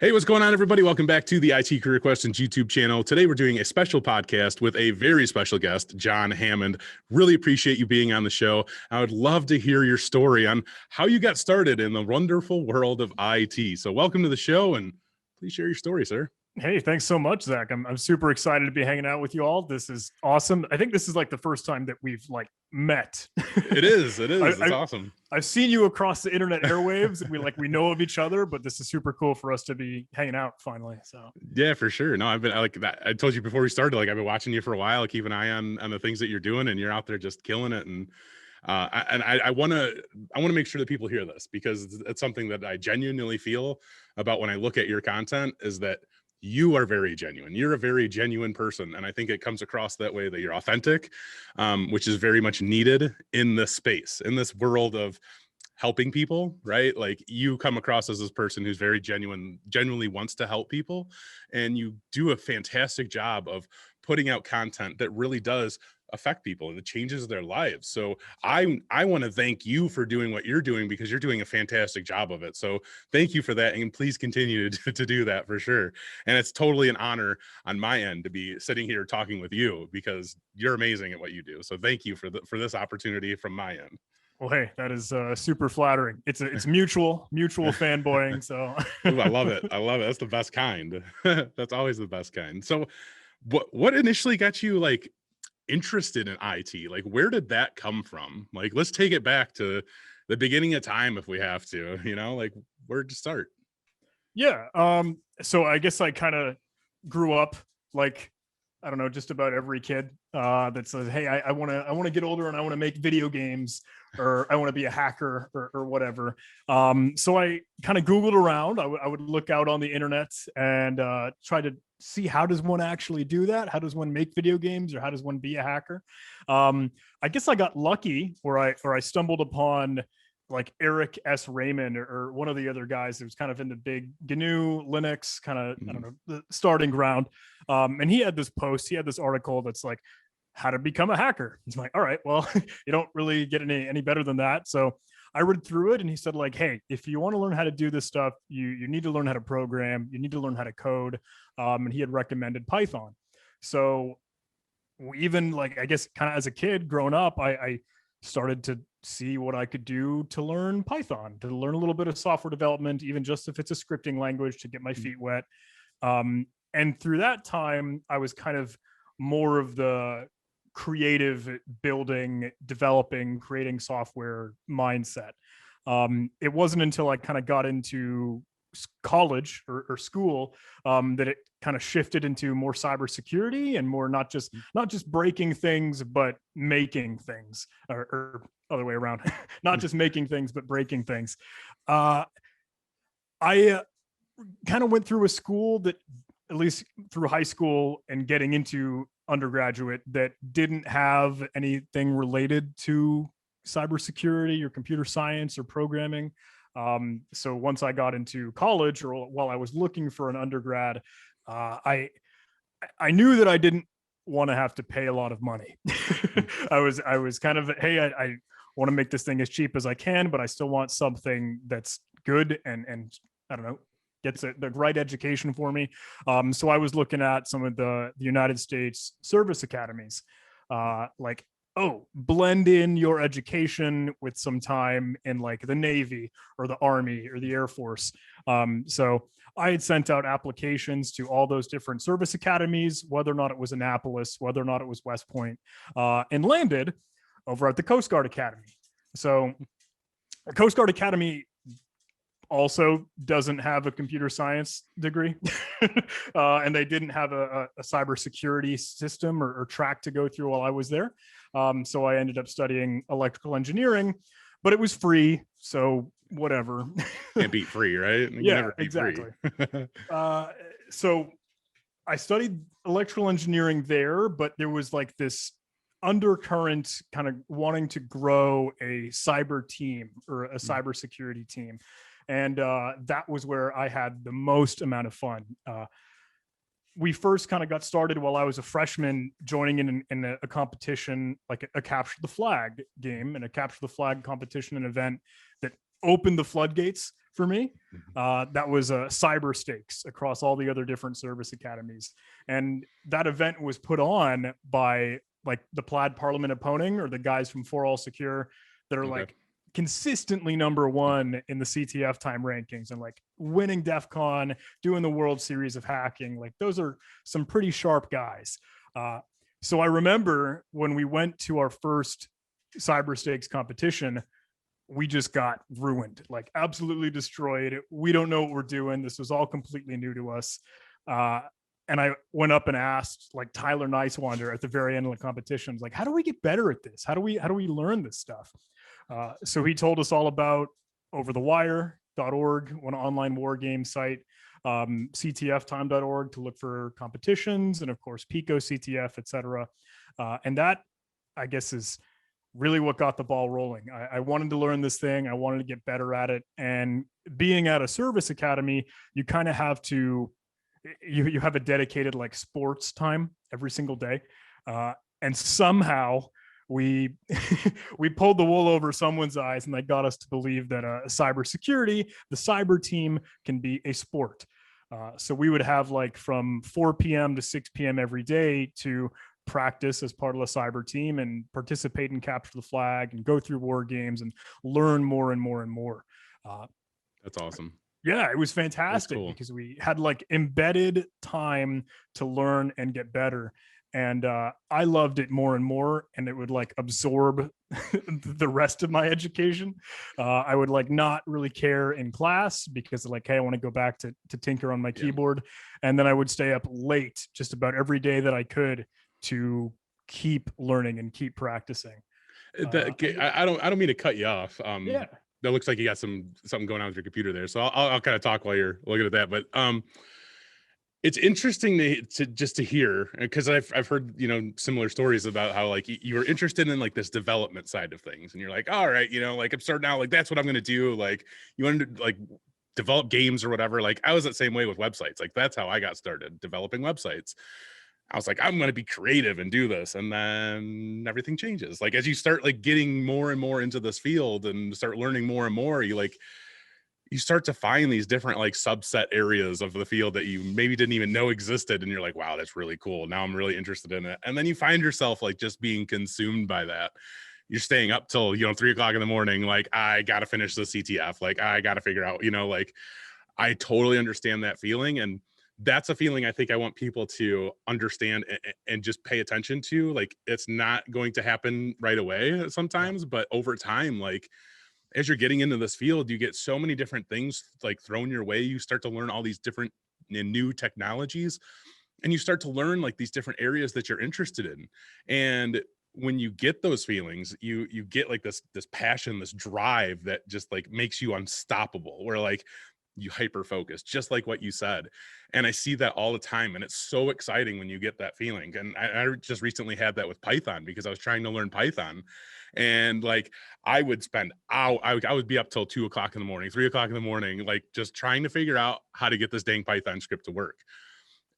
Hey, what's going on, everybody? Welcome back to the IT Career Questions YouTube channel. Today, we're doing a special podcast with a very special guest, John Hammond. Really appreciate you being on the show. I would love to hear your story on how you got started in the wonderful world of IT. So welcome to the show, and please share your story, sir. Hey, thanks so much, Zach. I'm super excited to be hanging out with you all. This is awesome. I think this is like the first time that we've met. It is. It's awesome. I've seen you across the internet airwaves, and we know of each other, but this is super cool for us to be hanging out finally. So yeah, for sure. No, I've been like that. I told you before we started, like I've been watching you for a while. I keep an eye on the things that you're doing, and you're out there just killing it. And I want to make sure that people hear this, because it's something that I genuinely feel about when I look at your content, is that you are very genuine. You're a very genuine person. And I think it comes across that way, that you're authentic, which is very much needed in this space, in this world of helping people, right? Like you come across as this person who's very genuinely wants to help people. And you do a fantastic job of putting out content that really does affect people and it changes their lives. So I want to thank you for doing what you're doing, because you're doing a fantastic job of it. So thank you for that, and please continue to do that for sure. And it's totally an honor on my end to be sitting here talking with you, because you're amazing at what you do. So thank you for this opportunity from my end. Well, hey, that is super flattering. It's mutual fanboying. So Ooh, I love it. That's the best kind. That's always the best kind. So what initially got you like interested in IT? Like, where did that come from? Like, let's take it back to the beginning of time if we have to, like where'd you start? Yeah. So I guess I kind of grew up like, I don't know, just about every kid that says, hey, I want to get older and I want to make video games, or I want to be a hacker or whatever. So I kind of Googled around. I would look out on the internet and try to see, how does one actually do that? How does one make video games, or how does one be a hacker? I guess I got lucky, or I stumbled upon like Eric S. Raymond or one of the other guys that was kind of in the big GNU Linux kind of, I don't know, the starting ground. And he had this post, he had this article that's like, how to become a hacker. It's like, all right, well, you don't really get any better than that. So I read through it, and he said like, hey, if you want to learn how to do this stuff, you need to learn how to program, you need to learn how to code. And he had recommended Python. So even like, I guess kind of as a kid growing up, I started to see what I could do to learn Python, to learn a little bit of software development, even just if it's a scripting language, to get my feet wet. And through that time, I was kind of more of the creative building, developing, creating software mindset. It wasn't until I kind of got into college or school that it kind of shifted into more cybersecurity and more not just breaking things, but making things, or other way around, not just making things, but breaking things. I kind of went through a school that, at least through high school and getting into undergraduate, that didn't have anything related to cybersecurity or computer science or programming. So once I got into college, or while I was looking for an undergrad, I knew that I didn't want to have to pay a lot of money. I was kind of, hey, I want to make this thing as cheap as I can, but I still want something that's good and I don't know, gets the right education for me. So I was looking at some of the United States service academies, like, oh, blend in your education with some time in like the Navy or the Army or the Air Force. So I had sent out applications to all those different service academies, whether or not it was Annapolis, whether or not it was West Point, and landed over at the Coast Guard Academy. So the Coast Guard Academy also doesn't have a computer science degree, and they didn't have a cybersecurity system or track to go through while I was there. So I ended up studying electrical engineering, but it was free, so whatever. Can't beat free, right? Yeah, exactly. So I studied electrical engineering there, but there was like this undercurrent kind of wanting to grow a cyber team or a cybersecurity team. And that was where I had the most amount of fun. We first kind of got started while I was a freshman, joining in a competition, like a capture the flag game, and a capture the flag competition, an event that opened the floodgates for me. Mhm. That was cyber stakes across all the other different service academies. And that event was put on by like the Plaid Parliament opponent or the guys from For All Secure that are Okay. like consistently number one in the CTF time rankings and like winning DEF CON, doing the World Series of hacking. Like those are some pretty sharp guys. So I remember when we went to our first cyber stakes competition, we just got ruined, like absolutely destroyed. We don't know what we're doing. This was all completely new to us. Uh, and I went up and asked like Tyler Nicewander at the very end of the competition, like, how do we get better at this? How do we learn this stuff? So he told us all about overthewire.org, one online war game site, ctftime.org to look for competitions, and of course, Pico CTF, etc. And that, I guess, is really what got the ball rolling. I wanted to learn this thing. I wanted to get better at it. And being at a service academy, you kind of have to, you have a dedicated like sports time every single day. And somehow we we pulled the wool over someone's eyes, and they got us to believe that cybersecurity, the cyber team, can be a sport. So we would have like from 4 p.m. to 6 p.m. every day to practice as part of the cyber team and participate in capture the flag and go through war games and learn more and more and more. That's awesome. Yeah, it was That's fantastic cool. because we had like embedded time to learn and get better. And I loved it more and more, and it would like absorb the rest of my education. I would like not really care in class because like, hey, I want to go back to tinker on my Yeah. keyboard. And then I would stay up late just about every day that I could to keep learning and keep practicing. I don't mean to cut you off. Yeah. That looks like you got something going on with your computer there. So I'll kind of talk while you're looking at that. But it's interesting to just to hear, because I've heard, you know, similar stories about how like you were interested in like this development side of things, and you're like, all right, you know, like I'm starting out, like that's what I'm gonna do. Like you wanted to like develop games or whatever. Like I was that same way with websites. Like that's how I got started developing websites. I was like, I'm going to be creative and do this. And then everything changes. Like, as you start like getting more and more into this field and start learning more and more, you start to find these different like subset areas of the field that you maybe didn't even know existed. And you're like, wow, that's really cool. Now I'm really interested in it. And then you find yourself like just being consumed by that. You're staying up till, 3 o'clock in the morning. Like, I got to finish the CTF. Like, I got to figure out, like, I totally understand that feeling. And that's a feeling I think I want people to understand and just pay attention to. Like, it's not going to happen right away Yeah. sometimes, but over time, like, as you're getting into this field, you get so many different things like thrown your way. You start to learn all these different and new technologies, and you start to learn like these different areas that you're interested in. And when you get those feelings, you get like this passion, this drive that just like makes you unstoppable, where like you hyper focus, just like what you said. And I see that all the time, and it's so exciting when you get that feeling. And I just recently had that with Python, because I was trying to learn Python, and like I would spend I would be up till 2 o'clock in the morning, 3 o'clock in the morning, like just trying to figure out how to get this dang Python script to work.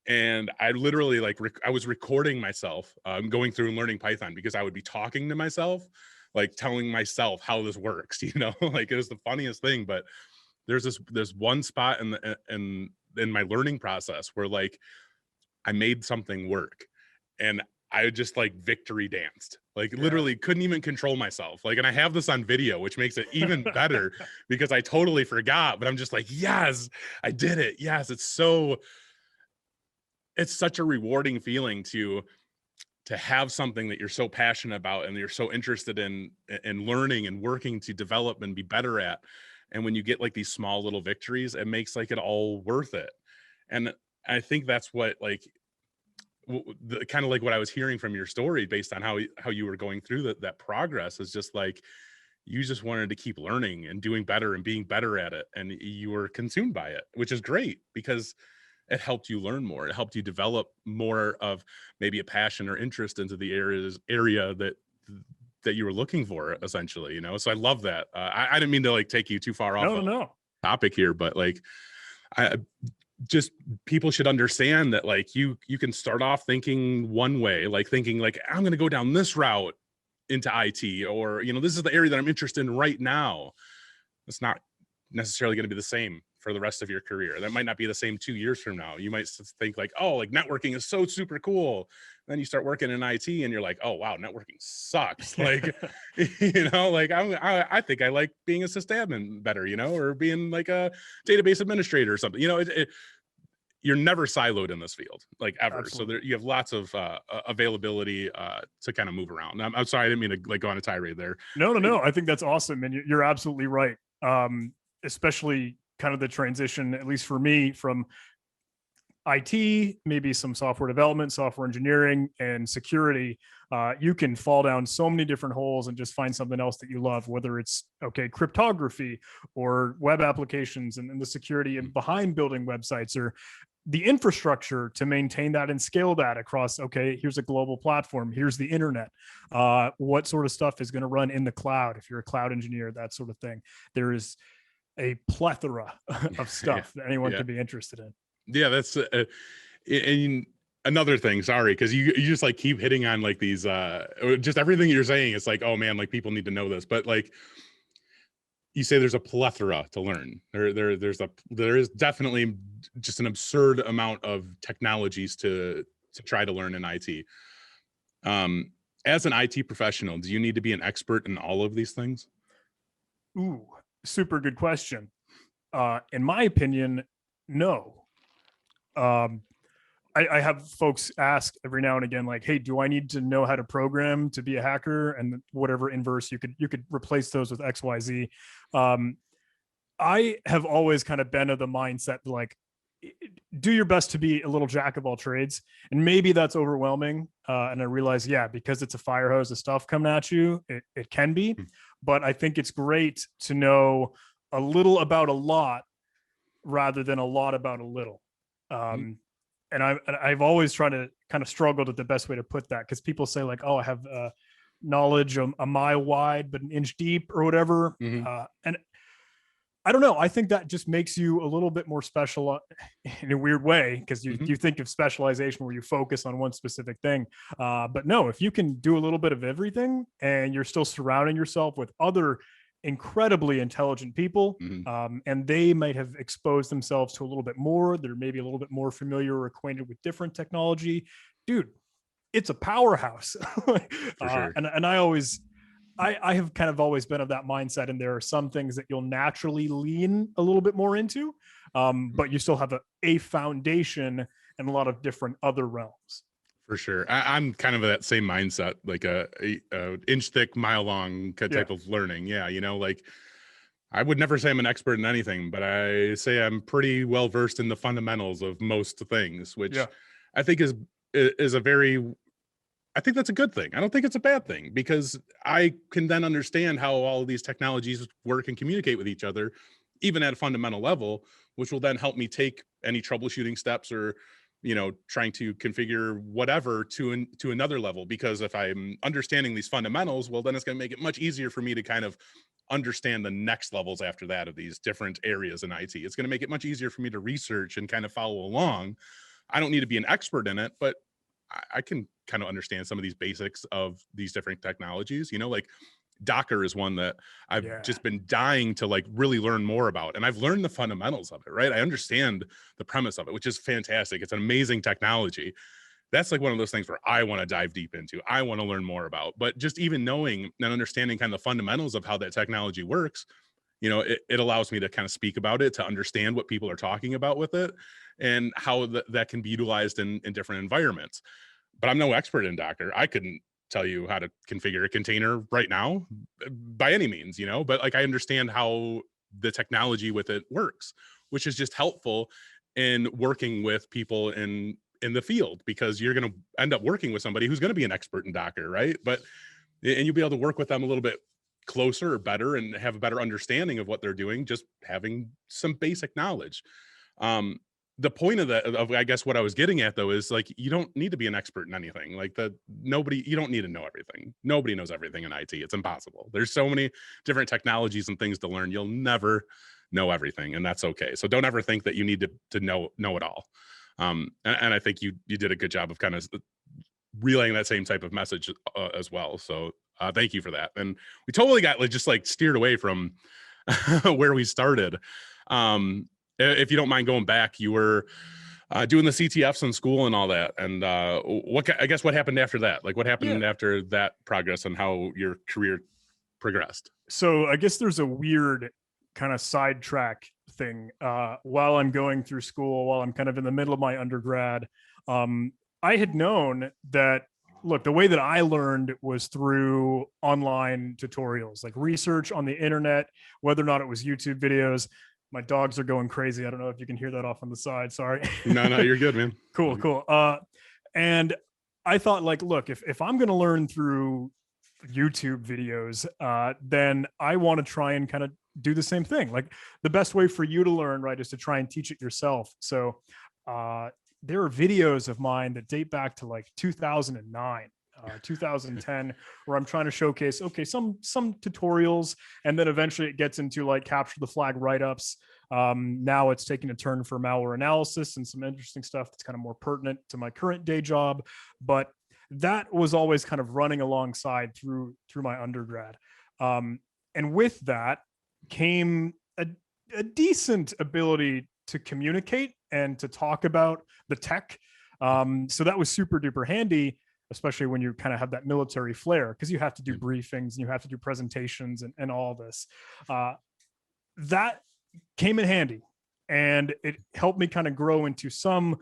And I literally like I was recording myself going through and learning Python, because I would be talking to myself, like telling myself how this works, like it was the funniest thing. But there's this one spot in my learning process where like I made something work, and I just like victory danced, like Yeah. literally couldn't even control myself. Like, and I have this on video, which makes it even better because I totally forgot, but I'm just like, yes, I did it. Yes. It's such a rewarding feeling to have something that you're so passionate about and you're so interested in learning and working to develop and be better at. And when you get like these small little victories, it makes like it all worth it. And I think that's what like the kind of like what I was hearing from your story, based on how you were going through that progress, is just like you just wanted to keep learning and doing better and being better at it, and you were consumed by it, which is great because it helped you learn more. It helped you develop more of maybe a passion or interest into the area that you were looking for, essentially. So I love that. I didn't mean to like take you too far off No, no, a no. topic here, but like I just people should understand that like you can start off thinking one way, like thinking like I'm going to go down this route into IT, or this is the area that I'm interested in right now. it's not necessarily going to be the same for the rest of your career. That might not be the same 2 years from now. You might think like, oh, like networking is so super cool. Then you start working in IT and you're like, oh wow, networking sucks. Like, like I think I like being a sysadmin better, or being like a database administrator or something. You're never siloed in this field, like ever. Absolutely. So you have lots of availability to kind of move around. I'm sorry, I didn't mean to like go on a tirade there. No. I think that's awesome, and you're absolutely right. Especially kind of the transition, at least for me, from IT, maybe some software development, software engineering, and security. You can fall down so many different holes and just find something else that you love, whether it's cryptography or web applications and the security and behind building websites, or the infrastructure to maintain that and scale that across. Here's a global platform, here's the internet, what sort of stuff is going to run in the cloud if you're a cloud engineer, that sort of thing. There is a plethora of stuff that anyone can be interested in. Yeah, that's and another thing, sorry, because you just like keep hitting on like these just everything you're saying. It's like, oh man, like people need to know this. But like you say, there's a plethora to learn. There is definitely just an absurd amount of technologies to try to learn in IT. As an IT professional, do you need to be an expert in all of these things? Ooh, super good question. In my opinion, no. I have folks ask every now and again, like, hey, do I need to know how to program to be a hacker? And whatever inverse, you could replace those with XYZ. I have always kind of been of the mindset, like, do your best to be a little jack of all trades. And maybe that's overwhelming. And I realize, because it's a fire hose of stuff coming at you, it can be. But I think it's great to know a little about a lot rather than a lot about a little. And I've always tried to kind of struggled with the best way to put that, because people say like, oh, I have knowledge a mile wide but an inch deep or whatever. And I don't know, I think that just makes you a little bit more special in a weird way, because you think of specialization where you focus on one specific thing, but no, if you can do a little bit of everything and you're still surrounding yourself with other incredibly intelligent people, and they might have exposed themselves to a little bit more, they're maybe a little bit more familiar or acquainted with different technology, dude, it's a powerhouse. For sure. And I have kind of always been of that mindset, and there are some things that you'll naturally lean a little bit more into, but you still have a foundation in a lot of different other realms. For sure. I'm kind of that same mindset, like a inch thick, mile long type of learning. Yeah. Like I would never say I'm an expert in anything, but I say I'm pretty well versed in the fundamentals of most things, which I think is I think that's a good thing. I don't think it's a bad thing, because I can then understand how all of these technologies work and communicate with each other, even at a fundamental level, which will then help me take any troubleshooting steps or, trying to configure whatever to another level. Because if I'm understanding these fundamentals, well, then it's going to make it much easier for me to kind of understand the next levels after that of these different areas in IT. It's going to make it much easier for me to research and kind of follow along. I don't need to be an expert in it, but I can kind of understand some of these basics of these different technologies. Like Docker is one that I've just been dying to like really learn more about. And I've learned the fundamentals of it, right? I understand the premise of it, which is fantastic. It's an amazing technology. That's like one of those things where I want to dive deep into. I want to learn more about, but just even knowing and understanding kind of the fundamentals of how that technology works, it allows me to kind of speak about it, to understand what people are talking about with it and how that can be utilized in different environments. But I'm no expert in Docker. I couldn't tell you how to configure a container right now by any means, but like I understand how the technology with it works, which is just helpful in working with people in the field, because you're going to end up working with somebody who's going to be an expert in Docker, right? And you'll be able to work with them a little bit closer or better and have a better understanding of what they're doing, just having some basic knowledge. The point of I guess what I was getting at though, is like, you don't need to be an expert in anything. Like you don't need to know everything. Nobody knows everything in IT. It's impossible. There's so many different technologies and things to learn. You'll never know everything, and that's okay. So don't ever think that you need to know it all. And I think you did a good job of kind of relaying that same type of message as well. So thank you for that. And we totally got just like steered away from where we started. If you don't mind going back, you were doing the CTFs in school and all that. And I guess what happened after that? Like what Yeah. happened after that progress and how your career progressed? So I guess there's a weird kind of sidetrack thing. While I'm going through school, while I'm kind of in the middle of my undergrad, I had known that, look, the way that I learned was through online tutorials, like research on the internet, whether or not it was YouTube videos. My dogs are going crazy. I don't know if you can hear that off on the side. Sorry. No, no, you're good, man. Cool, cool. And I thought, like, look, if I'm going to learn through YouTube videos, then I want to try and kind of do the same thing. Like the best way for you to learn, right, is to try and teach it yourself. So there are videos of mine that date back to like 2009. 2010, where I'm trying to showcase, okay, some tutorials, and then eventually it gets into like capture the flag write-ups. Now it's taking a turn for malware analysis and some interesting stuff that's kind of more pertinent to my current day job. But that was always kind of running alongside through my undergrad. And with that came a decent ability to communicate and to talk about the tech. So that was super duper handy, especially when you kind of have that military flair, because you have to do briefings and you have to do presentations and all this. That came in handy, and it helped me kind of grow into some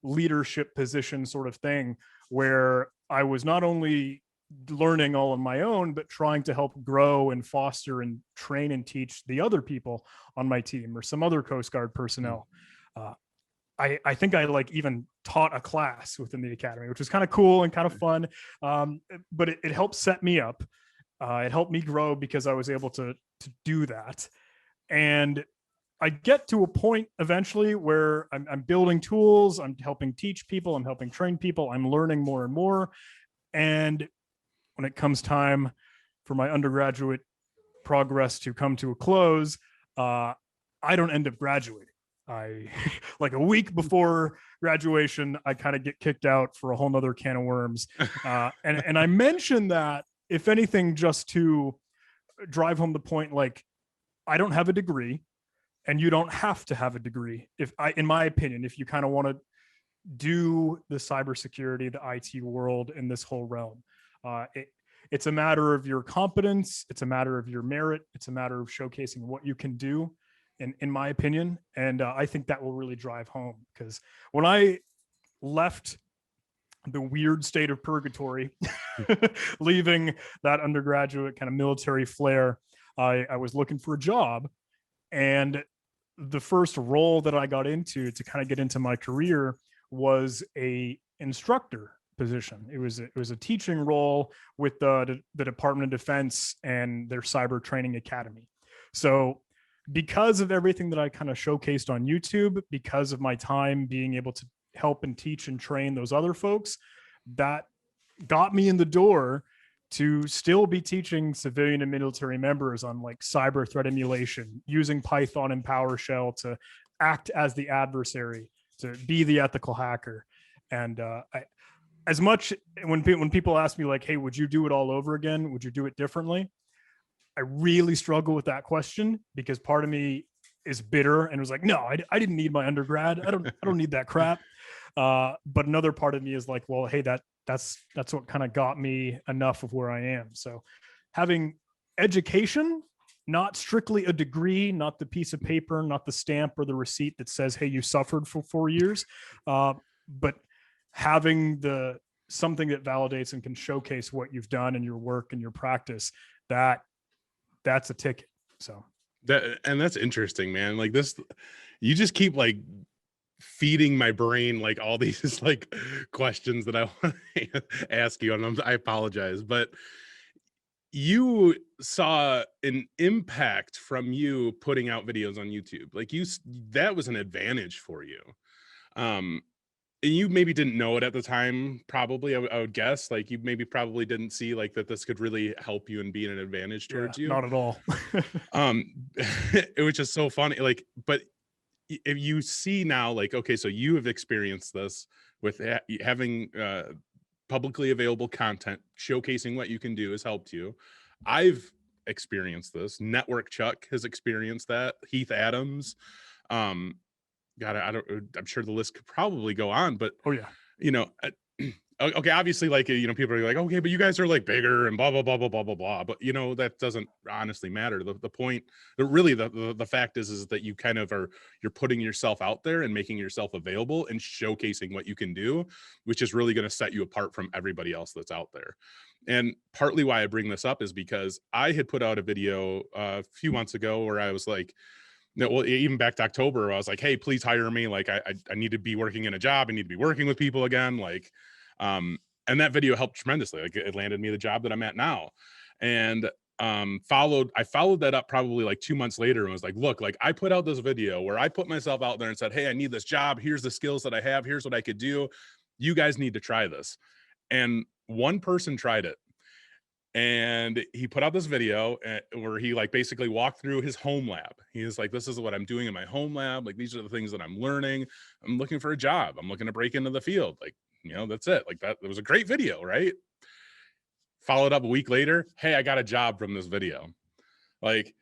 leadership position sort of thing, where I was not only learning all on my own, but trying to help grow and foster and train and teach the other people on my team or some other Coast Guard personnel. I think I like even taught a class within the academy, which was kind of cool and kind of fun. But it helped set me up. It helped me grow because I was able to do that. And I get to a point eventually where I'm building tools, I'm helping teach people, I'm helping train people, I'm learning more and more. And when it comes time for my undergraduate progress to come to a close, I don't end up graduating. I like a week before graduation, I kind of get kicked out for a whole nother can of worms. And I mentioned that, if anything, just to drive home the point, like, I don't have a degree, and you don't have to have a degree. In my opinion, if you kind of want to do the cybersecurity, the IT world in this whole realm, it's a matter of your competence. It's a matter of your merit. It's a matter of showcasing what you can do, in my opinion. And I think that will really drive home, because when I left the weird state of purgatory, leaving that undergraduate kind of military flair, I was looking for a job. And the first role that I got into to kind of get into my career was a instructor position. It was a teaching role with the Department of Defense and their cyber training academy. So because of everything that I kind of showcased on YouTube, because of my time being able to help and teach and train those other folks, that got me in the door to still be teaching civilian and military members on like cyber threat emulation, using Python and PowerShell to act as the adversary, to be the ethical hacker. And as much when people ask me like, hey, would you do it all over again? Would you do it differently? I really struggle with that question, because part of me is bitter and was like, no, I didn't need my undergrad. I don't need that crap. But another part of me is like, well, hey, that's what kind of got me enough of where I am. So having education, not strictly a degree, not the piece of paper, not the stamp or the receipt that says, hey, you suffered for 4 years, but having something that validates and can showcase what you've done in your work and your practice, that's a ticket. So that's interesting, man. Like this, you just keep like feeding my brain like all these like questions that I want to ask you, and I apologize, but you saw an impact from you putting out videos on YouTube. Like that was an advantage for you. And you maybe didn't know it at the time, probably. I would guess, like, you maybe probably didn't see like that this could really help you and be an advantage towards you. Not at all. It was just so funny. Like, but if you see now, like, okay, so you have experienced this with having publicly available content, showcasing what you can do has helped you. I've experienced this. Network Chuck has experienced that. Heath Adams. Um, God, I don't. I'm sure the list could probably go on, but Oh yeah. you know, okay, obviously, like, you know, people are like, okay, but you guys are like bigger and blah blah blah blah blah blah blah. But you know, that doesn't honestly matter. The point, really, the fact is that you kind of you're putting yourself out there and making yourself available and showcasing what you can do, which is really going to set you apart from everybody else that's out there. And partly why I bring this up is because I had put out a video a few months ago where I was like, no, well, even back to October, I was like, hey, please hire me. Like, I need to be working in a job. I need to be working with people again. Like, um, and that video helped tremendously. Like, it landed me the job that I'm at now. And I followed that up probably like 2 months later and was like, look, like, I put out this video where I put myself out there and said, hey, I need this job. Here's the skills that I have. Here's what I could do. You guys need to try this. And one person tried it, and he put out this video where he like basically walked through his home lab. He was like, this is what I'm doing in my home lab. Like, these are the things that I'm learning. I'm looking for a job. I'm looking to break into the field. Like, you know, that's it. Like, that it was a great video, right? Followed up a week later, hey, I got a job from this video. Like,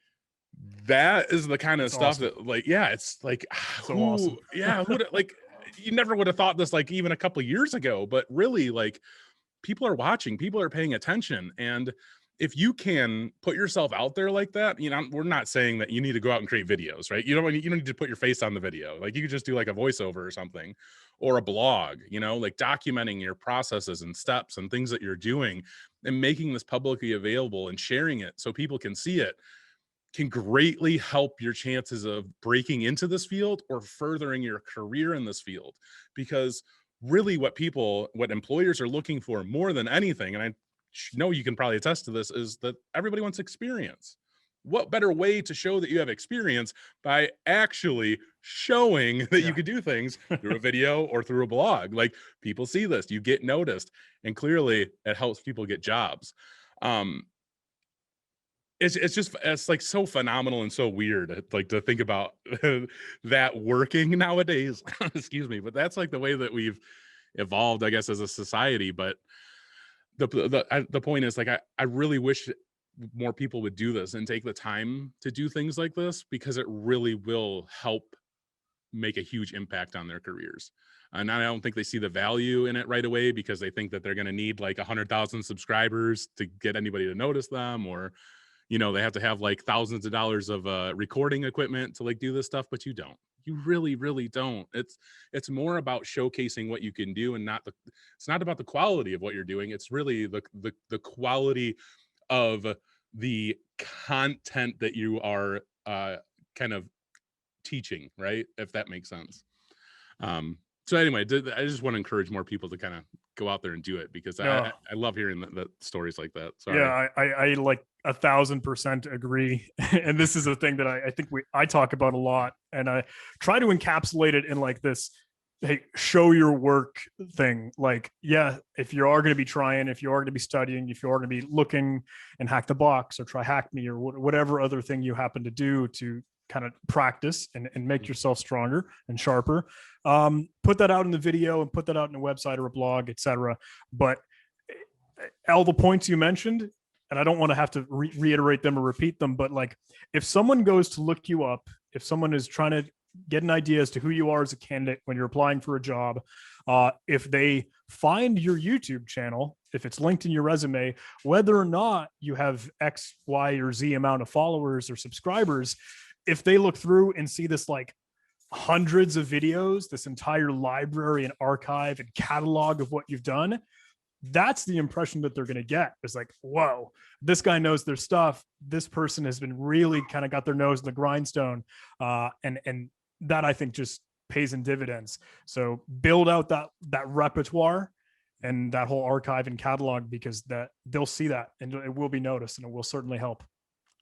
that is the kind of That's stuff awesome. that, like, yeah, it's like, So who, awesome. yeah, who would, like, you never would have thought this like even a couple of years ago, but really, like, people are watching, people are paying attention. And if you can put yourself out there like that, you know, we're not saying that you need to go out and create videos, right? You don't need to put your face on the video. Like, you could just do like a voiceover or something, or a blog, you know, like documenting your processes and steps and things that you're doing, and making this publicly available and sharing it so people can see it, can greatly help your chances of breaking into this field or furthering your career in this field. Because really, what employers are looking for more than anything, and I know you can probably attest to this, is that everybody wants experience. What better way to show that you have experience by actually showing that you Yeah. could do things through a video or through a blog? Like, people see this, you get noticed, and clearly it helps people get jobs. Um, it's like so phenomenal and so weird, like, to think about that working nowadays. Excuse me, but that's like the way that we've evolved, I guess, as a society. But the point is, like, I really wish more people would do this and take the time to do things like this, because it really will help make a huge impact on their careers. And I don't think they see the value in it right away, because they think that they're going to need like 100,000 subscribers to get anybody to notice them, or, you know, they have to have like thousands of dollars of recording equipment to like do this stuff. But you really don't. It's more about showcasing what you can do, and it's not about the quality of what you're doing. It's really the quality of the content that you are kind of teaching, right? If that makes sense. So anyway, I just want to encourage more people to kind of go out there and do it, because No. I love hearing the stories like that. Sorry. Yeah, I like 1,000% agree. And this is a thing that I think I talk about a lot, and I try to encapsulate it in like this, hey, show your work thing. Like, yeah, if you are going to be trying, if you are going to be studying, if you are going to be looking and Hack the Box or try Hack Me or whatever other thing you happen to do to kind of practice and make yourself stronger and sharper, put that out in the video and put that out in a website or a blog, etc. But all the points you mentioned, and I don't want to have to reiterate them or repeat them, but like, if someone goes to look you up, if someone is trying to get an idea as to who you are as a candidate when you're applying for a job, if they find your YouTube channel, if it's linked in your resume, whether or not you have X, Y, or Z amount of followers or subscribers, if they look through and see this like hundreds of videos, this entire library and archive and catalog of what you've done, that's the impression that they're going to get. It's like, whoa, this guy knows their stuff. This person has been really kind of got their nose in the grindstone. And that, I think, just pays in dividends. So build out that repertoire and that whole archive and catalog, because that they'll see that and it will be noticed, and it will certainly help.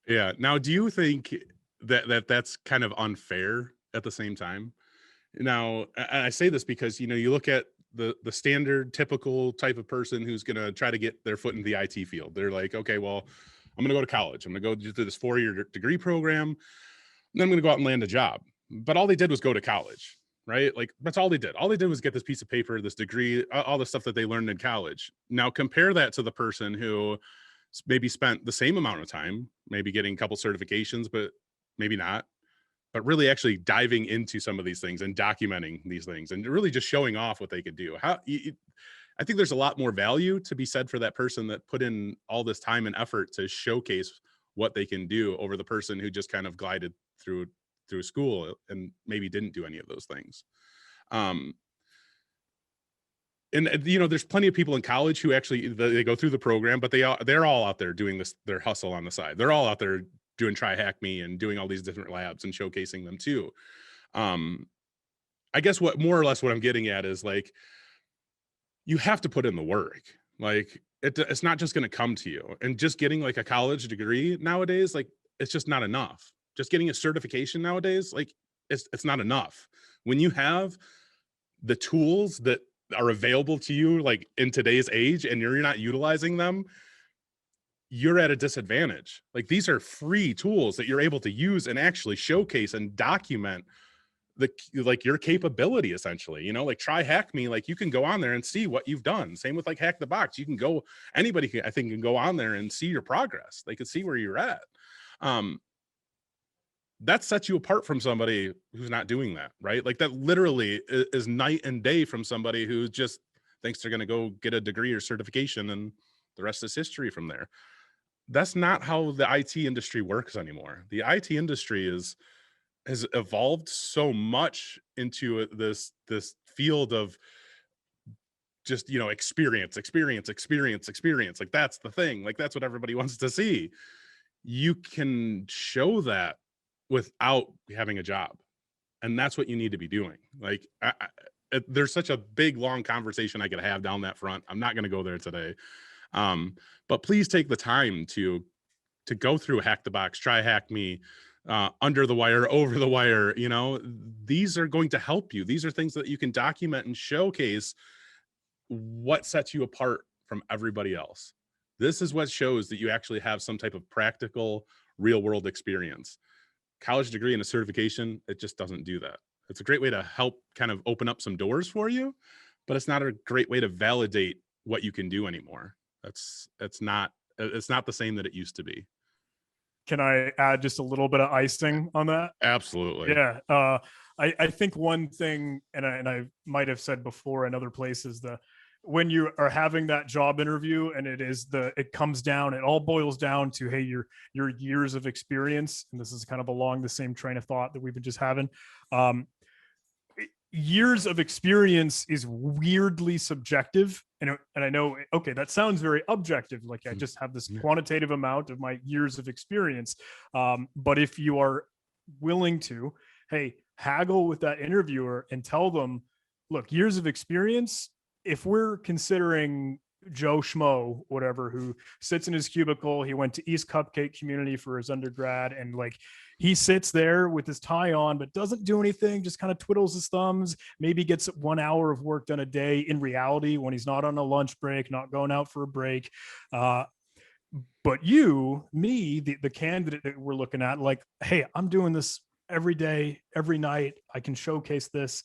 Yeah. Now, do you think that's kind of unfair at the same time? Now, I say this because, you know, you look at the standard typical type of person who's going to try to get their foot in the IT field. They're like, okay, well, I'm going to go to college. I'm going to go through this 4-year degree program. And then I'm going to go out and land a job. But all they did was go to college, right? Like, that's all they did. All they did was get this piece of paper, this degree, all the stuff that they learned in college. Now compare that to the person who maybe spent the same amount of time, maybe getting a couple certifications, but maybe not, but really actually diving into some of these things and documenting these things and really just showing off what they could do. I think there's a lot more value to be said for that person that put in all this time and effort to showcase what they can do over the person who just kind of glided through school and maybe didn't do any of those things. And there's plenty of people in college who actually they go through the program, but they're all out there doing their hustle on the side. They're all out there doing Try Hack Me and doing all these different labs and showcasing them too. I guess what more or less what I'm getting at is like, you have to put in the work. Like it's not just going to come to you, and just getting like a college degree nowadays, like it's just not enough. Just getting a certification nowadays, like it's not enough. When you have the tools that are available to you, like in today's age, and you're not utilizing them, you're at a disadvantage. Like these are free tools that you're able to use and actually showcase and document like your capability, essentially. Like Try Hack Me, like you can go on there and see what you've done. Same with like Hack the Box. You can go, anybody I think can go on there and see your progress. They can see where you're at. That sets you apart from somebody who's not doing that, right? Like that literally is night and day from somebody who just thinks they're going to go get a degree or certification and the rest is history from there. That's not how the IT industry works anymore. The IT industry has evolved so much into this field of just, experience. Like that's the thing. Like that's what everybody wants to see. You can show that without having a job, and that's what you need to be doing. Like there's such a big long conversation I could have down that front. I'm not going to go there today, but please take the time to go through Hack the Box, Try Hack Me, Under the Wire, Over the Wire. These are going to help you. These are things that you can document and showcase what sets you apart from everybody else. This is what shows that you actually have some type of practical real world experience. College degree and a certification, it just doesn't do that. It's a great way to help kind of open up some doors for you, but it's not a great way to validate what you can do anymore. It's not the same that it used to be. Can I add just a little bit of icing on that? Absolutely. Yeah. I think one thing, and I might have said before in other places, when you are having that job interview and it comes down, it all boils down to, hey, your years of experience. And this is kind of along the same train of thought that we've been just having. Years of experience is weirdly subjective. And I know, okay, that sounds very objective. Like I just have this quantitative amount of my years of experience. But if you are willing to, hey, haggle with that interviewer and tell them, look, years of experience, if we're considering Joe Schmo, whatever, who sits in his cubicle, he went to East Cupcake Community for his undergrad, and like he sits there with his tie on, but doesn't do anything, just kind of twiddles his thumbs, maybe gets 1 hour of work done a day in reality when he's not on a lunch break, not going out for a break. But you, me, the candidate that we're looking at, like, hey, I'm doing this every day, every night. I can showcase this.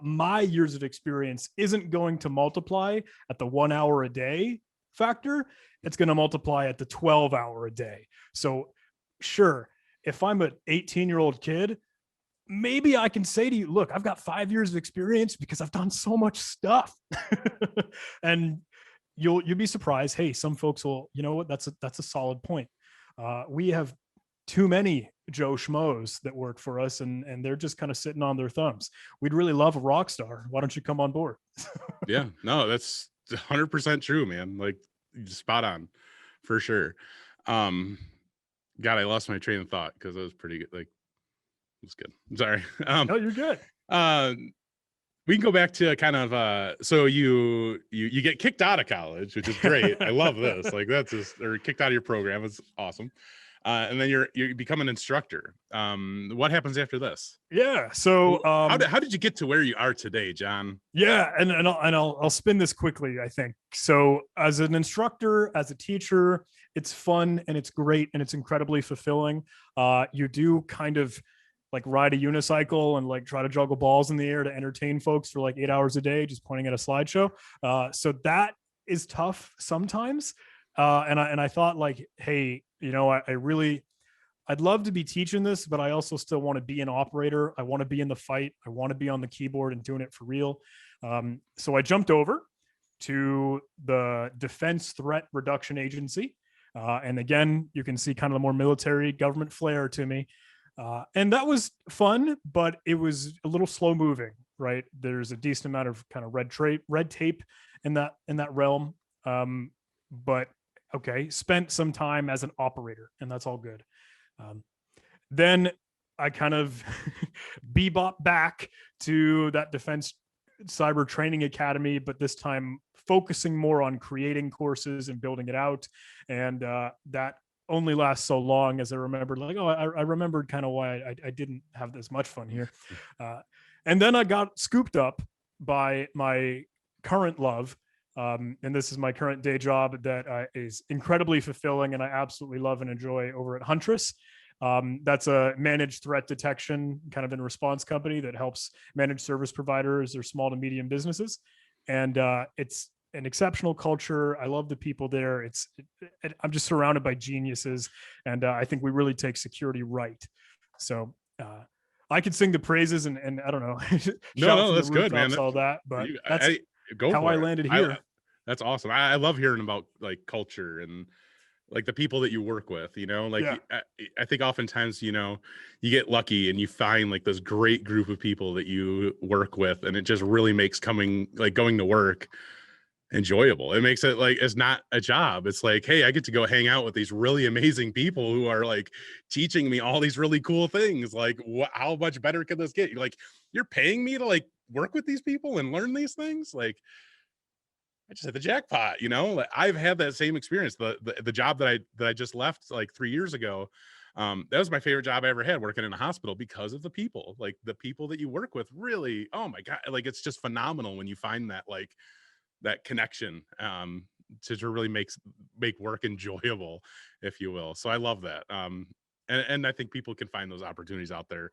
My years of experience isn't going to multiply at the 1 hour a day factor. It's going to multiply at the 12 hour a day. So sure, if I'm an 18-year-old kid, maybe I can say to you, look, I've got 5 years of experience because I've done so much stuff. And you'll be surprised. Hey, some folks will, you know what, that's a solid point. We have too many Joe Schmoes that work for us, and they're just kind of sitting on their thumbs. We'd really love a rock star. Why don't you come on board? Yeah, no, that's 100% true, man. Like spot on for sure. God, I lost my train of thought because it was pretty good. Like it was good. I'm sorry. No, you're good. We can go back to kind of so you get kicked out of college, which is great. I love this. Like that's just, or kicked out of your program. It's awesome. And then you become an instructor. What happens after this? Yeah. So how did you get to where you are today, John? Yeah, and I'll spin this quickly, I think. So as an instructor, as a teacher, it's fun and it's great and it's incredibly fulfilling. You do kind of like ride a unicycle and like try to juggle balls in the air to entertain folks for like 8 hours a day, just pointing at a slideshow. So that is tough sometimes. And I thought like, hey, I'd love to be teaching this, but I also still want to be an operator. I want to be in the fight. I want to be on the keyboard and doing it for real. So I jumped over to the Defense Threat Reduction Agency. And again, you can see kind of the more military government flair to me. And that was fun, but it was a little slow moving, right? There's a decent amount of kind of red tape in that realm. But okay, spent some time as an operator, and that's all good. Then I kind of bebop back to that Defense Cyber Training Academy, but this time focusing more on creating courses and building it out. And that only lasts so long, as I remembered, like, oh, I remembered kind of why I didn't have this much fun here. And then I got scooped up by my current love. And this is my current day job that is incredibly fulfilling and I absolutely love and enjoy over at Huntress. That's a managed threat detection kind of in response company that helps managed service providers or small to medium businesses. And it's an exceptional culture. I love the people there. I'm just surrounded by geniuses. And I think we really take security right. So I could sing the praises and I don't know, no, that's good, man. All that, but that's how I landed here. That's awesome. I love hearing about like culture and like the people that you work with, like Yeah. I think oftentimes, you get lucky and you find like this great group of people that you work with, and it just really makes going to work enjoyable. It makes it like, it's not a job. It's like, hey, I get to go hang out with these really amazing people who are like teaching me all these really cool things. Like, how much better can this get? You're paying me to like work with these people and learn these things. Like, I just hit the jackpot, Like, I've had that same experience. The job that I just left like 3 years ago. That was my favorite job I ever had, working in a hospital, because of the people. Like, the people that you work with really, oh my God, like, it's just phenomenal when you find that, like, that connection, to really make work enjoyable, if you will. So I love that. And I think people can find those opportunities out there,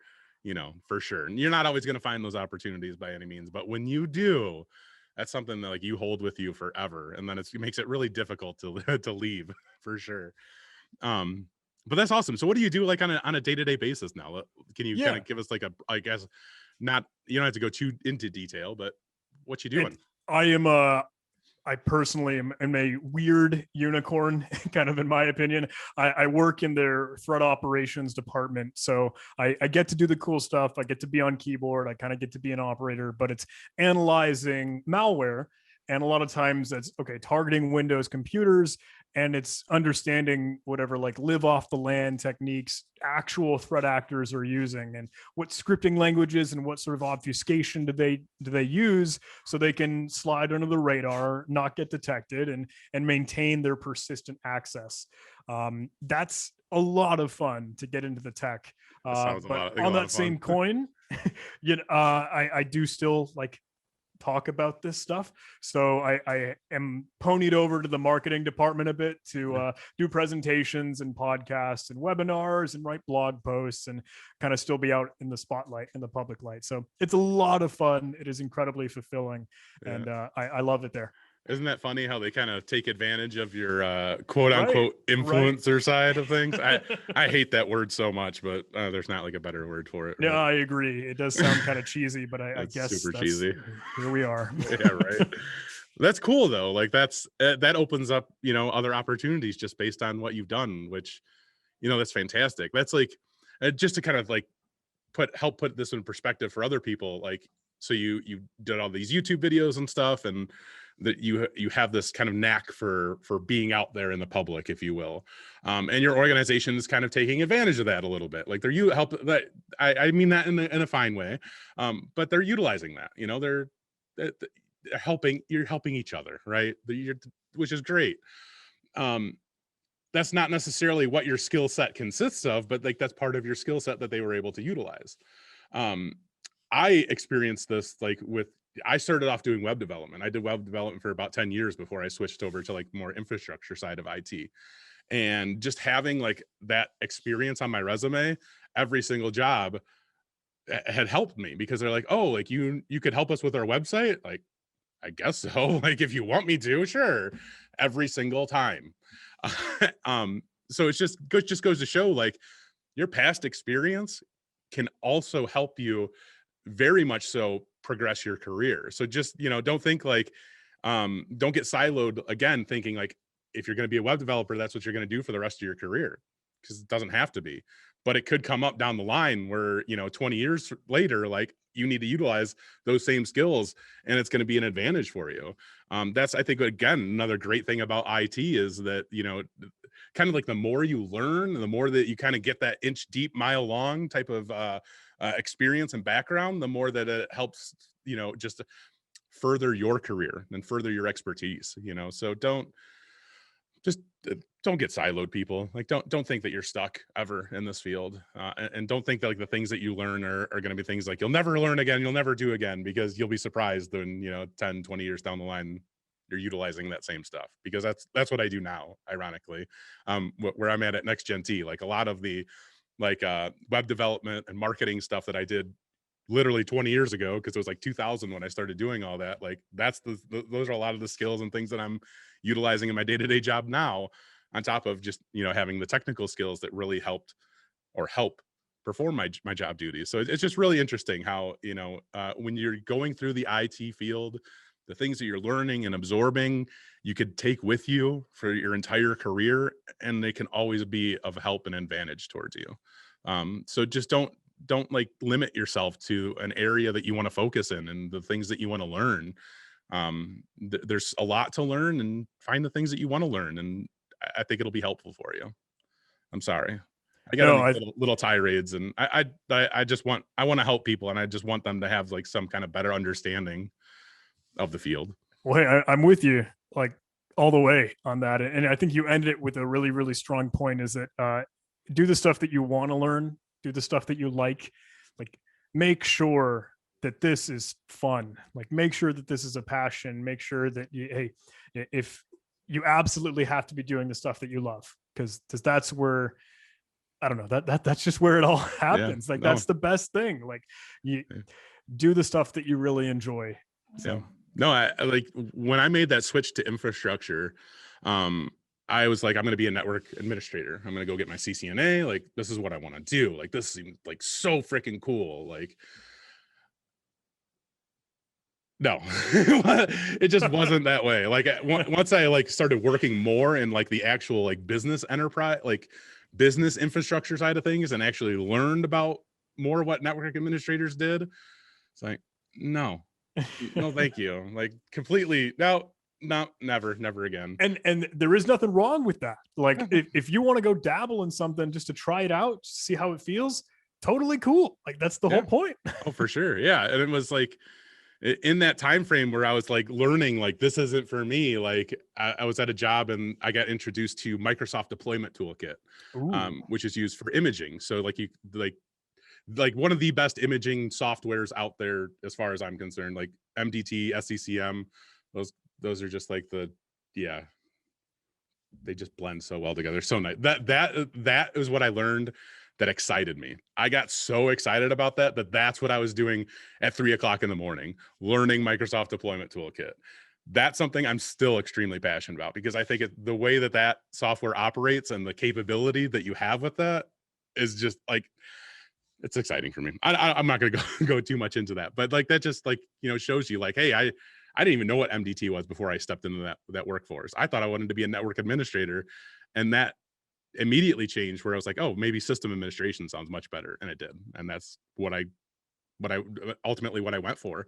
for sure. And you're not always going to find those opportunities by any means, but when you do, that's something that like you hold with you forever. And then it makes it really difficult to leave, for sure. But that's awesome. So what do you do like on a day-to-day basis now? Can you kind of give us like I guess, not, you don't have to go too into detail, but what you doing? I personally am a weird unicorn, kind of in my opinion. I work in their threat operations department. So I get to do the cool stuff. I get to be on keyboard. I kind of get to be an operator, but it's analyzing malware. And a lot of times that's targeting Windows computers, and it's understanding whatever like live off the land techniques actual threat actors are using, and what scripting languages and what sort of obfuscation do they use so they can slide under the radar, not get detected, and maintain their persistent access. That's a lot of fun to get into the tech. But on that same coin, I do still like talk about this stuff. So I am ponied over to the marketing department a bit to do presentations and podcasts and webinars and write blog posts and kind of still be out in the spotlight, in the public light. So it's a lot of fun. It is incredibly fulfilling. And I love it there. Isn't that funny how they kind of take advantage of your quote unquote influencer side of things? I hate that word so much, but there's not like a better word for it. Right? No, I agree. It does sound kind of cheesy, but I guess super cheesy. Here we are. Yeah, right. That's cool though. Like that opens up, other opportunities just based on what you've done, which, that's fantastic. That's like, just to kind of like help put this in perspective for other people. Like, so you did all these YouTube videos and stuff, and that you have this kind of knack for being out there in the public, if you will, and your organization is kind of taking advantage of that a little bit. Like you help that. I mean that in a fine way, but they're utilizing that. They're helping. You're helping each other, right? Which is great. That's not necessarily what your skill set consists of, but like that's part of your skill set that they were able to utilize. I experienced this I started off doing web development. I did web development for about 10 years before I switched over to like more infrastructure side of IT. And just having like that experience on my resume, every single job had helped me, because they're like, oh, like you could help us with our website. Like, I guess so. Like, if you want me to, sure. every single time. So it's just goes to show, like, your past experience can also help you very much so progress your career. So just, don't think like, don't get siloed again, thinking like, if you're going to be a web developer, that's what you're going to do for the rest of your career, because it doesn't have to be. But it could come up down the line where, 20 years later, like, you need to utilize those same skills, and it's going to be an advantage for you. That's, I think, again, another great thing about IT is that, kind of like the more you learn, the more that you kind of get that inch deep, mile long type of experience and background, the more that it helps, just further your career and further your expertise. So just don't get siloed, people. Like, don't think that you're stuck ever in this field, and don't think that like the things that you learn are going to be things like you'll never learn again, you'll never do again, because you'll be surprised when 10, 20 years down the line you're utilizing that same stuff. Because that's what I do now, ironically. Where I'm at Next Gen T, like a lot of the like web development and marketing stuff that I did literally 20 years ago, because it was like 2000 when I started doing all that. Like, that's those are a lot of the skills and things that I'm utilizing in my day-to-day job now, on top of just having the technical skills that really helped or help perform my job duties. So it's just really interesting how, when you're going through the IT field, the things that you're learning and absorbing, you could take with you for your entire career, and they can always be of help and advantage towards you. So just don't like limit yourself to an area that you want to focus in and the things that you want to learn. There's a lot to learn, and find the things that you want to learn, and I think it'll be helpful for you. I'm sorry. I got on No, these I little tirades, and I just want to help people, and I just want them to have like some kind of better understanding of the field. well, hey, I'm with you like all the way on that, and I think you ended it with a really really strong point. Is that do the stuff that you want to learn, do the stuff that you like make sure that this is fun, like make sure that this is a passion, make sure that hey, if you absolutely have to be doing the stuff that you love, because that's where I don't know that's just where it all Yeah. happens. Like No. that's the best thing. Like you Yeah. do the stuff that you really enjoy. Yeah. So No, I like when I made that switch to infrastructure, um, I was like, I'm gonna be a network administrator. I'm gonna go get my CCNA. Like, this is what I want to do. Like, this seems like so freaking cool. Like, no, it just wasn't that way. Like, once I like started working more in like the actual like business enterprise, like business infrastructure side of things, and actually learned about more what network administrators did, it's like, no, no, thank you. Like, completely, no, no, never again. and there is nothing wrong with that. Like Yeah, if you want to go dabble in something just to try it out, just see how it feels, totally cool. Like that's the whole yeah. point. Oh, for sure. Yeah. And it was like in that time frame where I was like learning, like, this isn't for me. Like, I was at a job and I got introduced to Microsoft Deployment Toolkit, Ooh. which is used for imaging. So like you like one of the best imaging softwares out there as far as I'm concerned. Like MDT, SCCM, those those are just like yeah, they just blend so well together. So nice. That is what I learned that excited me. I got so excited about that's what I was doing at 3 o'clock in the morning, learning Microsoft Deployment Toolkit. That's something I'm still extremely passionate about, because I think the way that software operates and the capability that you have with that is just like, it's exciting for me. I'm not going to go go too much into that, but like that just like shows you like, hey, I didn't even know what MDT was before I stepped into that workforce. I thought I wanted to be a network administrator, and that immediately changed where I was like, oh, maybe system administration sounds much better, and it did, and that's what I ultimately what I went for,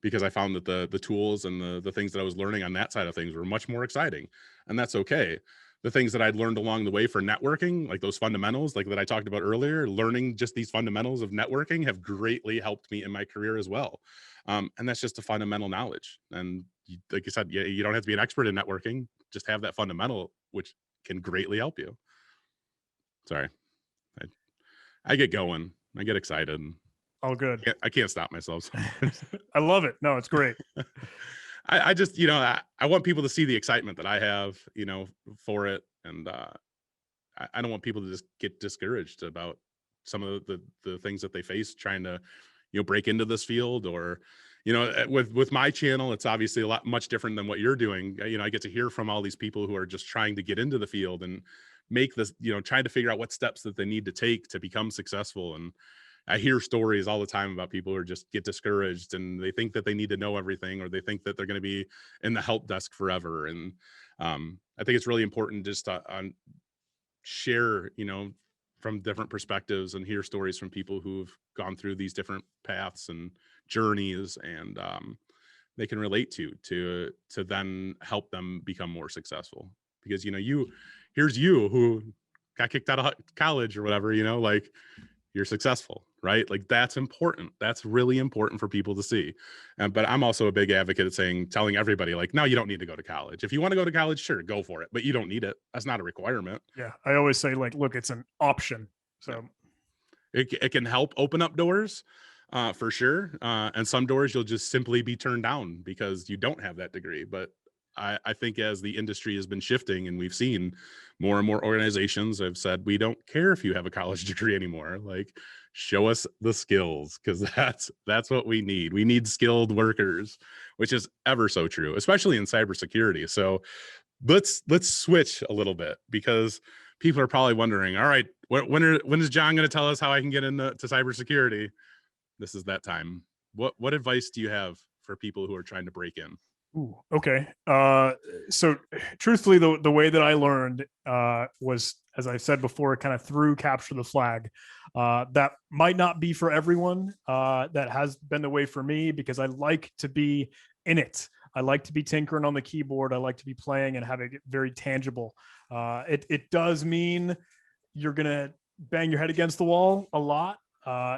because I found that the tools and the things that I was learning on that side of things were much more exciting, and that's okay. The things that I'd learned along the way for networking, like those fundamentals, like that I talked about earlier, learning just these fundamentals of networking have greatly helped me in my career as well. And that's just a fundamental knowledge. And like you said, you don't have to be an expert in networking; just have that fundamental, which can greatly help you. Sorry, I, I get going, I get excited. All good. I can't stop myself sometimes. I love it. No, it's great. I just, I want people to see the excitement that I have, for it. And I don't want people to just get discouraged about some of the things that they face trying to, break into this field, or, with my channel, it's obviously a lot much different than what you're doing. I get to hear from all these people who are just trying to get into the field and make this, trying to figure out what steps that they need to take to become successful. And I hear stories all the time about people who just get discouraged and they think that they need to know everything, or they think that they're going to be in the help desk forever. And I think it's really important just to share, from different perspectives and hear stories from people who've gone through these different paths and journeys, and they can relate to then help them become more successful. Because here's you who got kicked out of college or whatever, like, you're successful, right? Like, that's important. That's really important for people to see. But I'm also a big advocate of telling everybody, like, no, you don't need to go to college. If you want to go to college, sure, go for it, but you don't need it. That's not a requirement. Yeah, I always say, like, look, it's an option. So it can help open up doors, for sure. And some doors you'll just simply be turned down because you don't have that degree. But I think as the industry has been shifting and we've seen more and more organizations have said, we don't care if you have a college degree anymore. Like, show us the skills, because that's what we need. We need skilled workers, which is ever so true, especially in cybersecurity. So let's switch a little bit, because people are probably wondering, all right, when is John going to tell us how I can get into cybersecurity? This is that time. What advice do you have for people who are trying to break in? Ooh, okay. So truthfully, the way that I learned was, as I said before, kind of through Capture the Flag. That might not be for everyone. That has been the way for me, because I like to be in it. I like to be tinkering on the keyboard. I like to be playing and having it very tangible. It does mean you're going to bang your head against the wall a lot.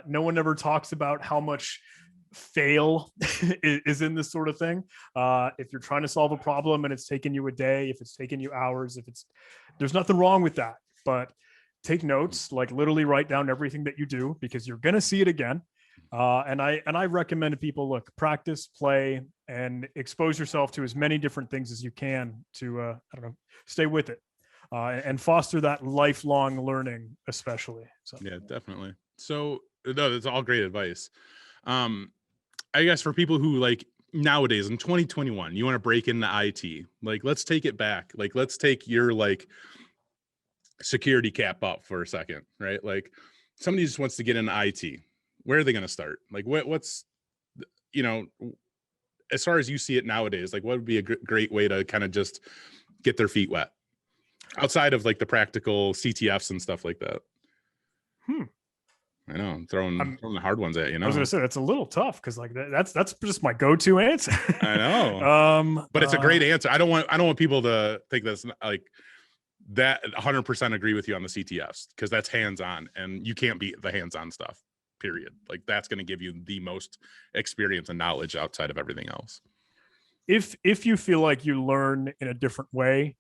No one ever talks about how much fail is in this sort of thing. If you're trying to solve a problem and it's taken you a day, if it's taken you hours, there's nothing wrong with that. But take notes, like literally write down everything that you do, because you're going to see it again. And I recommend to people, look, practice, play, and expose yourself to as many different things as you can to, stay with it, and foster that lifelong learning, especially. So. Yeah, definitely. So no, that's all great advice. I guess for people who, like, nowadays in 2021, you want to break into IT, like, let's take it back. Like, let's take your, like, security cap up for a second, right? Like, somebody just wants to get into IT. Where are they going to start? Like, what's, as far as you see it nowadays, like, what would be a great way to kind of just get their feet wet outside of, like, the practical CTFs and stuff like that? I know, I'm throwing the hard ones at you. I was gonna say that's a little tough, because like that's just my go-to answer. I know, but it's a great answer. I don't want people to think that's like that. 100% agree with you on the CTFs, because that's hands-on, and you can't beat the hands-on stuff. Period. Like, that's going to give you the most experience and knowledge outside of everything else. If you feel like you learn in a different way,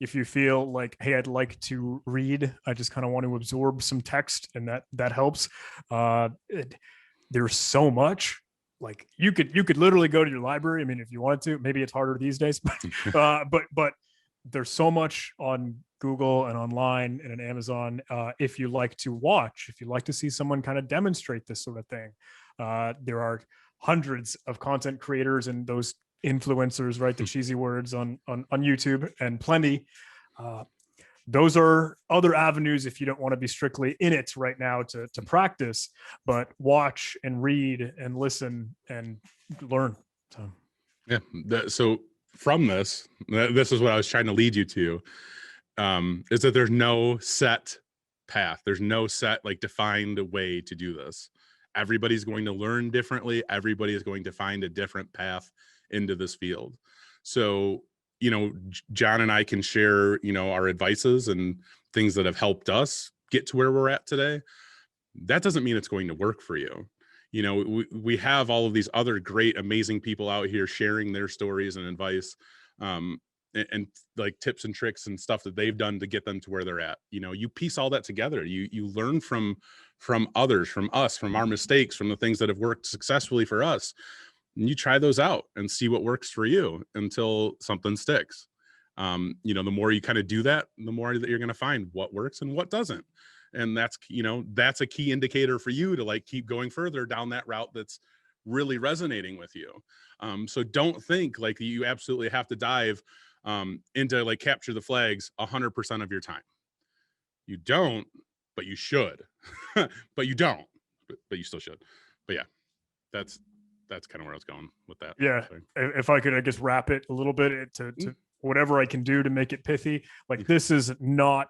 if you feel like, hey, I'd like to read, I just kind of want to absorb some text, and that helps. There's so much. Like, you could literally go to your library. I mean, if you wanted to. Maybe it's harder these days, but there's so much on Google and online and on Amazon. If you like to watch, if you like to see someone kind of demonstrate this sort of thing, there are hundreds of content creators and those influencers, right? The cheesy words on YouTube, and plenty. Those are other avenues if you don't want to be strictly in it right now to practice, but watch and read and listen and learn. So yeah. So from this is what I was trying to lead you to, is that there's no set path. There's no set, like, defined way to do this. Everybody's going to learn differently. Everybody is going to find a different path into this field. So, John and I can share, our advices and things that have helped us get to where we're at today. That doesn't mean it's going to work for you. We have all of these other great, amazing people out here sharing their stories and advice, and like tips and tricks and stuff that they've done to get them to where they're at. You piece all that together. You learn from others, from us, from our mistakes, from the things that have worked successfully for us. And you try those out and see what works for you until something sticks. The more you kind of do that, the more that you're going to find what works and what doesn't. And that's a key indicator for you to, like, keep going further down that route that's really resonating with you. So don't think like you absolutely have to dive into like capture the flags 100% of your time. You don't, but you should. But you don't, but you still should. But yeah, that's kind of where I was going with that. Yeah. So, If I could, I guess, wrap it a little bit to whatever I can do to make it pithy. Like, this is not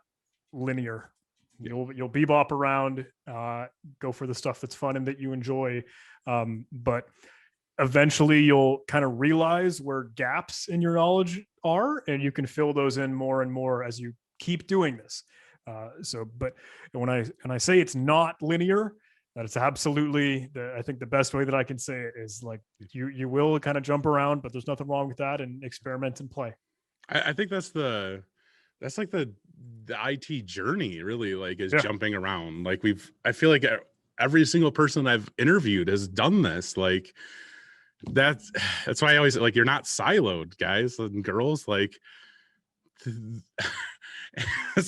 linear. You'll bebop around, go for the stuff that's fun and that you enjoy. But eventually you'll kind of realize where gaps in your knowledge are, and you can fill those in more and more as you keep doing this. But when I say it's not linear, that it's absolutely I think the best way that I can say it is like you will kind of jump around, but there's nothing wrong with that, and experiment and play. I think that's like the IT journey, really, like, is jumping around. Like, I feel like every single person I've interviewed has done this. Like, that's why I always like, you're not siloed, guys and girls. Like,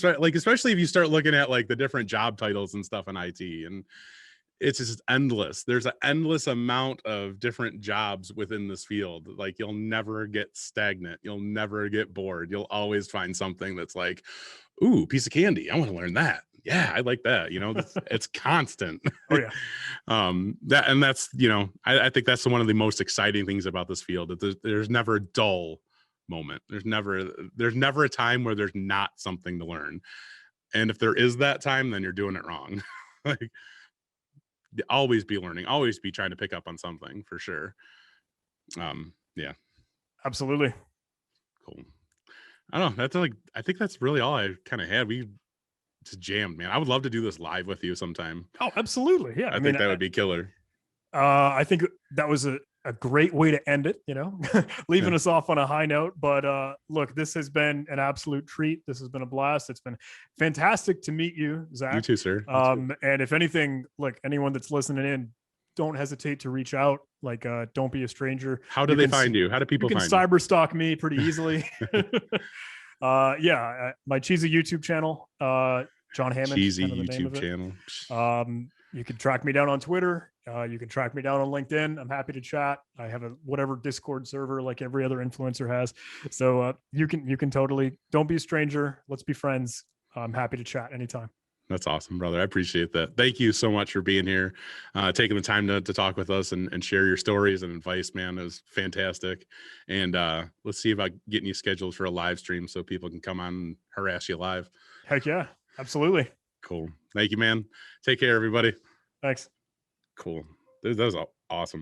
like, especially if you start looking at like the different job titles and stuff in IT, and it's just endless. There's an endless amount of different jobs within this field. Like, you'll never get stagnant. You'll never get bored. You'll always find something that's like, ooh, piece of candy. I want to learn that. Yeah, I like that. You know, it's constant. Oh yeah. That's, you know, I think that's one of the most exciting things about this field, that there's never a dull moment. There's never a time where there's not something to learn. And if there is that time, then you're doing it wrong. Like, always be learning, always be trying to pick up on something, for sure. Yeah, Absolutely. cool. I don't know, that's like, I think that's really all I kind of had. We just jammed, man. I would love to do this live with you sometime. Oh, absolutely. Yeah. I think that would be killer. I think that was a great way to end it, you know, leaving us off on a high note. But look, this has been an absolute treat. This has been a blast. It's been fantastic to meet you, Zach. You too, sir. And if anything, like, anyone that's listening in, don't hesitate to reach out. Like, don't be a stranger. How do they find you? How do people find you? You can cyber stalk me pretty easily. My cheesy YouTube channel, John Hammond. Cheesy YouTube channel. You can track me down on Twitter. You can track me down on LinkedIn. I'm happy to chat. I have a whatever Discord server like every other influencer has. So you can totally, don't be a stranger. Let's be friends. I'm happy to chat anytime. That's awesome, brother. I appreciate that. Thank you so much for being here, taking the time to talk with us and share your stories and advice, man. It was fantastic. And let's see about getting you scheduled for a live stream so people can come on and harass you live. Heck yeah, absolutely. Cool. Thank you, man. Take care, everybody. Thanks. Cool. That was awesome.